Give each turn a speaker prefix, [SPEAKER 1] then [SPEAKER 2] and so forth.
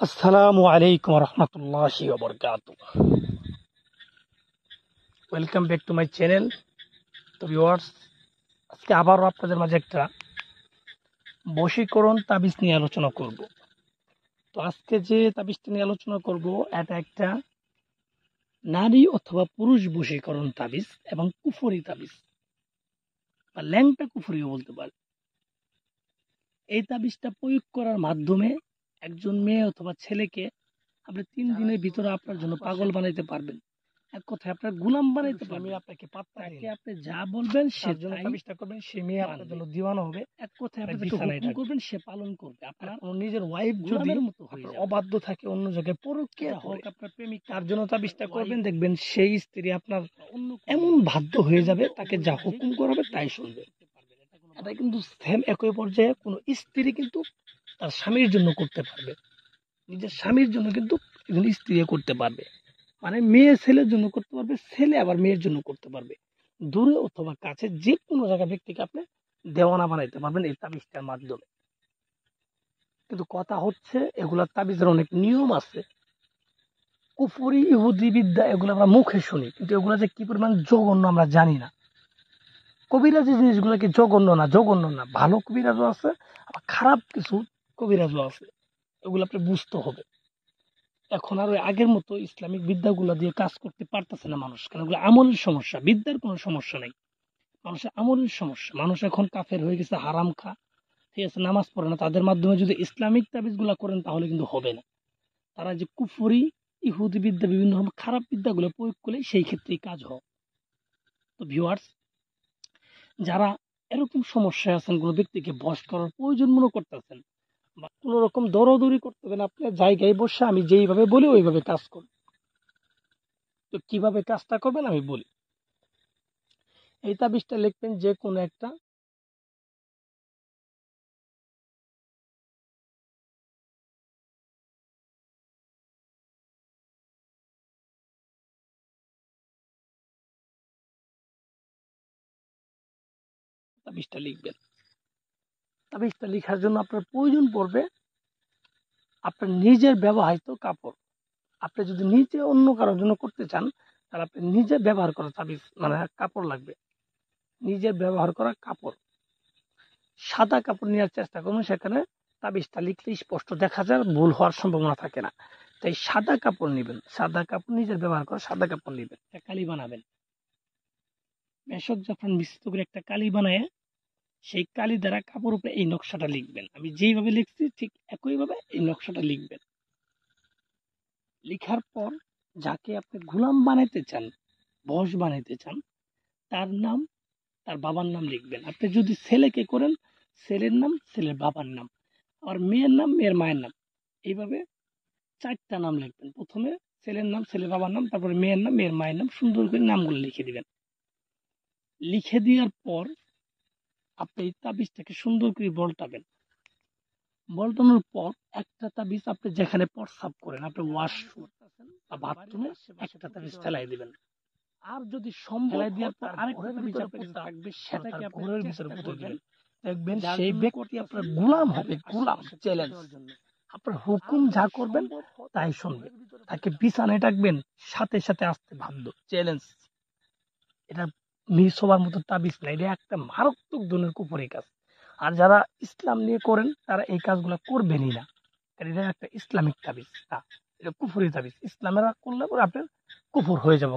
[SPEAKER 1] আসসালামু আলাইকুম রহমতুল্লাহি ওয়া বারাকাতুহু। Welcome back to my channel. তো ভিউয়ার্স, আজকে আবারও আপনাদের মাঝে একটা বশীকরণ তাবিজ নিয়ে আলোচনা করব। তো আজকে যে তাবিজটা নিয়ে আলোচনা করব, এটা একটা নারী অথবা পুরুষ বশীকরণ তাবিজ এবং কুফরি তাবিজ বা ল্যাংটা কুফরিও বলতে পারে। এই তাবিজটা প্রয়োগ করার মাধ্যমে একজন মেয়ে অথবা ছেলেকে আপনি 3 দিনের ভিতরে আপনার জন্য পাগল বানাইতে পারবেন। এক কথায় আপনার গোলাম বানাইতে পারবেন। আপনাকে পাত্তা দিই না। আপনি যা বলবেন সে জন্য তাবিজটা করবেন, সে মেয়ে আপনার জন্য দিওয়ানা হবে। এক কথায় আপনি তাকে হুকুম করবেন, সে পালন করবে। আপনার নিজের ওয়াইফ যদি আপনার অবাধ্য থাকে, অন্য জায়গায় পরকীয়া হোক, আপনার প্রেমিক, তার জন্য তাবিজটা করবেন, দেখবেন সেই স্ত্রী আপনার এমন বাধ্য হয়ে যাবে, তাকে যা হুকুম করাবে তাই শুনবে। এটা কিন্তু সেম একই পর্যায়ে কোন স্ত্রী কিন্তু তার স্বামীর জন্য করতে পারবে, নিজের স্বামীর জন্য কিন্তু একজন স্ত্রী করতে পারবে। মানে মেয়ে ছেলের জন্য করতে পারবে, ছেলে আবার মেয়ের জন্য করতে পারবে। দূরে অথবা কাছে যে কোনো জায়গা ব্যক্তিকে আপনি দেওয়ানা বানাইতে পারবেন এই তাবিজটার মাধ্যমে। কিন্তু কথা হচ্ছে, এগুলার তাবিজের অনেক নিয়ম আছে। কুফরি ইহুদি বিদ্যা এগুলো আমরা মুখে শুনি, কিন্তু এগুলো যে কি পরিমাণ জঘন্য আমরা জানি না। কবিরাজি জিনিসগুলো কি জঘন্য না? জঘন্য না। ভালো কবিরাজও আছে, আবার খারাপ কিছু কবিরাজও আছে। এগুলো আপনি বুঝতে হবে। এখন আর ওই আগের মতো ইসলামিক বিদ্যাগুলো দিয়ে কাজ করতে পারতেছে না মানুষ, কারণ ওগুলো আমলের সমস্যা। বিদ্যার কোনো সমস্যা নেই, মানুষের আমলের সমস্যা। মানুষ এখন কাফের হয়ে গেছে, হারাম খা, ঠিক আছে, নামাজ পড়ে না। তাদের মাধ্যমে যদি ইসলামিক তাবিজ গুলা করেন তাহলে কিন্তু হবে না। তারা যে কুফরি ইহুদি বিদ্যা, বিভিন্ন রকম খারাপ বিদ্যাগুলো প্রয়োগ করলে সেই ক্ষেত্রেই কাজ হয়। তো ভিউয়ার্স, যারা এরকম সমস্যায় আছেন, কোনো ব্যক্তিকে বশ করার প্রয়োজন মনে করতেছেন বা কোন রকম দৌড়াদৌড়ি করতেছেন, আপনার জায়গায় বসে আমি যেইভাবে বলি ওইভাবে কাজ করুন। তো কিভাবে কাজটা করবেন আমি বলি। এই তাবিজটা লিখবেন যে কোনো একটা তাবিজটা লিখবেন। তাবিজটা লেখার জন্য আপনার প্রয়োজন পড়বে আপনার নিজের ব্যবহৃত কাপড়। আপনি যদি নিজে অন্য কারোর জন্য করতে চান, তাহলে আপনি নিজে ব্যবহার করা তাবিজ মানে কাপড় লাগবে। নিজের ব্যবহার করা কাপড়, সাদা কাপড় নেওয়ার চেষ্টা করুন। সেখানে তাবিজটা লিখলে স্পষ্ট দেখা যায়, ভুল হওয়ার সম্ভাবনা থাকে না। তাই সাদা কাপড় নেবেন, সাদা কাপড়, নিজের ব্যবহার করা সাদা কাপড় নেবেন। একটা কালি বানাবেন, মেশক জাফরান মিশ্রিত করে একটা কালি বানায় সেই কালি দ্বারা কাপড় উপরে এই নকশাটা লিখবেন। আমি যেইভাবে লিখছি ঠিক একইভাবে এই নকশাটা লিখবেন। লিখার পর যাকে আপনি গোলাম বানাইতে চান, বশ বানাইতে চান, তার নাম, তার বাবার নাম লিখবেন। আপনি যদি ছেলেকে করেন, ছেলের নাম, ছেলের বাবার নাম, আর মেয়ের নাম, মেয়ের মায়ের নাম। এইভাবে 4টা নাম লিখবেন। প্রথমে ছেলের নাম, ছেলের বাবার নাম, তারপরে মেয়ের নাম, মেয়ের মায়ের নাম, সুন্দর করে নামগুলো লিখে দিবেন। লিখে দেওয়ার পর আপনি এই তাবিজটাকে সুন্দর করে বলটাবেন। বলটানোর পর একটা তাবিজ আপনি যেখানে প্রস্রাব করেন, আপনি ওয়াশরুম বা বাথরুমে একটা তাবিজ ফেলাই দিবেন। আর যদি সম্ভব দেওয়ার পর আরেকটা তাবিজ আপনার থাকবে, সেটাকে আপনি ঘরের ভিতরে পুঁতে দিবেন। দেখবেন সেই ব্যক্তি আপনার গোলাম হবে। গোলাম, চ্যালেঞ্জ। আপনার হুকুম যা করবেন তাই শুনবে। তাকে বিছানায় ডাকবেন, সাথে সাথে আসতে বাধ্য। চ্যালেঞ্জ। এটা মিস হওয়ার মতো তাবিজ না, এটা একটা মারাত্মক ধরনের কুফরি কাজ। আর যারা ইসলাম নিয়ে করেন তারা এই কাজগুলো করবেনই না, কারণ এটা একটা ইসলামিক তাবিজ না, এটা কুফরি তাবিজ। ইসলামের করলে পরে আপনার কুফর হয়ে যাবো।